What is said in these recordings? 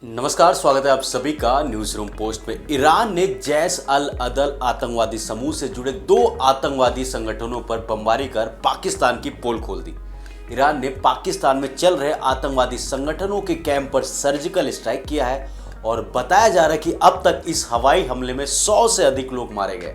नमस्कार, स्वागत है आप सभी का न्यूज रूम पोस्ट में। ईरान ने जैश अल अदल आतंकवादी समूह से जुड़े 2 आतंकवादी संगठनों पर बमबारी कर पाकिस्तान की पोल खोल दी। ईरान ने पाकिस्तान में चल रहे आतंकवादी संगठनों के कैंप पर सर्जिकल स्ट्राइक किया है और बताया जा रहा है कि अब तक इस हवाई हमले में 100 से अधिक लोग मारे गए,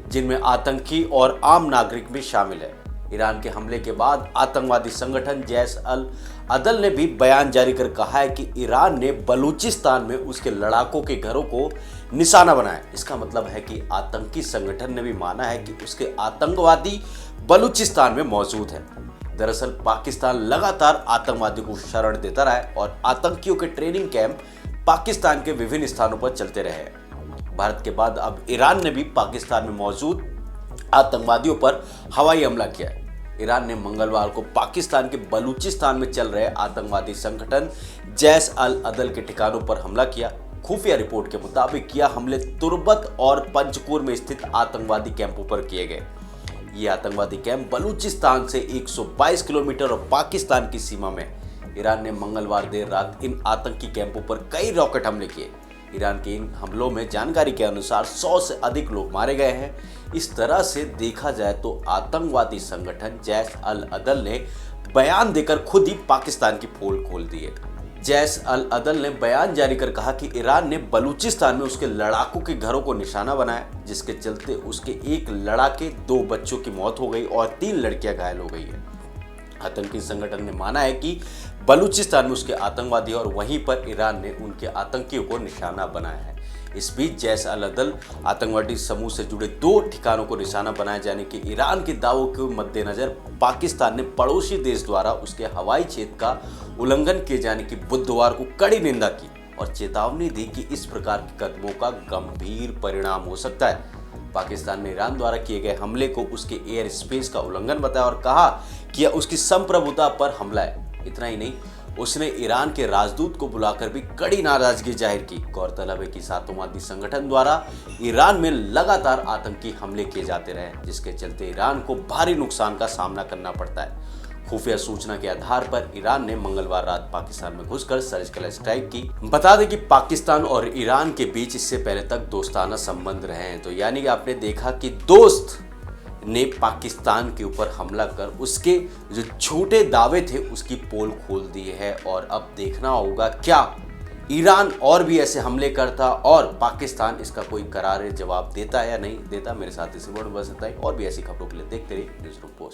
जिनमें आतंकी और आम नागरिक भी शामिल है। ईरान के हमले के बाद आतंकवादी संगठन जैश अल अदल ने भी बयान जारी कर कहा है कि ईरान ने बलूचिस्तान में उसके लड़ाकों के घरों को निशाना बनाया। इसका मतलब है कि आतंकी संगठन ने भी माना है कि उसके आतंकवादी बलूचिस्तान में मौजूद हैं। दरअसल पाकिस्तान लगातार आतंकवादियों को शरण देता रहा है और आतंकियों के ट्रेनिंग कैंप पाकिस्तान के विभिन्न स्थानों पर चलते रहे। भारत के बाद अब ईरान ने भी पाकिस्तान में मौजूद आतंकवादियों पर हवाई हमला किया है। ईरान ने मंगलवार को पाकिस्तान के बलूचिस्तान में चल रहे आतंकवादी संगठन जैश अल अदल के ठिकानों पर हमला किया। खुफिया रिपोर्ट के मुताबिक यह हमले तुर्बत और पंजकुर में स्थित आतंकवादी कैंपों पर किए गए। ये आतंकवादी कैंप बलूचिस्तान से 122 किलोमीटर और पाकिस्तान की सीमा में। ईरान ने मंगलवार देर रात इन आतंकी कैंपों पर कई रॉकेट हमले किए। ईरान के इन हमलों में जानकारी के अनुसार 100 से अधिक लोग मारे गए हैं। इस तरह से देखा जाए तो आतंकवादी संगठन जैश अल अदल ने बयान देकर खुद ही पाकिस्तान की पोल खोल दी है। जैश अल अदल ने बयान जारी कर कहा कि ईरान ने बलूचिस्तान में उसके लड़ाकों के घरों को निशाना बनाया, जिसके चलते उसके एक लड़ाके, 2 बच्चों की मौत हो गई और 3 लड़कियां घायल हो गई है। आतंकी संगठन ने माना है कि बलूचिस्तान में उसके आतंकवादी और वहीं पर ईरान ने उनके आतंकियों को निशाना बनाया है। इस बीच जैश अल अदल आतंकवादी समूह से जुड़े 2 ठिकानों को निशाना बनाए जाने के ईरान के दावों के मद्देनजर पाकिस्तान ने पड़ोसी देश द्वारा उसके हवाई क्षेत्र का उल्लंघन किए जाने की बुधवार को कड़ी निंदा की और चेतावनी दी कि इस प्रकार के कदमों का गंभीर परिणाम हो सकता है। पाकिस्तान ने ईरान द्वारा किए गए हमले को उसके एयर स्पेस का उल्लंघन बताया और कहा कि यह उसकी संप्रभुता पर हमला है। इतना ही नहीं, उसने ईरान के राजदूत को बुलाकर भी कड़ी नाराजगी जाहिर की। गौरतलब है कि आतंकवादी संगठन द्वारा ईरान में लगातार आतंकी हमले किए जाते रहे, जिसके चलते ईरान को भारी नुकसान का सामना करना पड़ता है। खुफिया सूचना के आधार पर ईरान ने मंगलवार रात पाकिस्तान में घुसकर सर्जिकल स्ट्राइक की। बता दें कि पाकिस्तान और ईरान के बीच इससे पहले तक दोस्ताना संबंध रहे हैं। तो यानी कि आपने देखा कि दोस्त ने पाकिस्तान के ऊपर हमला कर उसके जो झूठे दावे थे उसकी पोल खोल दी है। और अब देखना होगा क्या ईरान और भी ऐसे हमले करता और पाकिस्तान इसका कोई करार जवाब देता या नहीं देता। मेरे साथ इसी वर्ड बस इतना ही। और भी ऐसी खबरों के लिए देखते रहिए न्यूज़ रूम पोस्ट।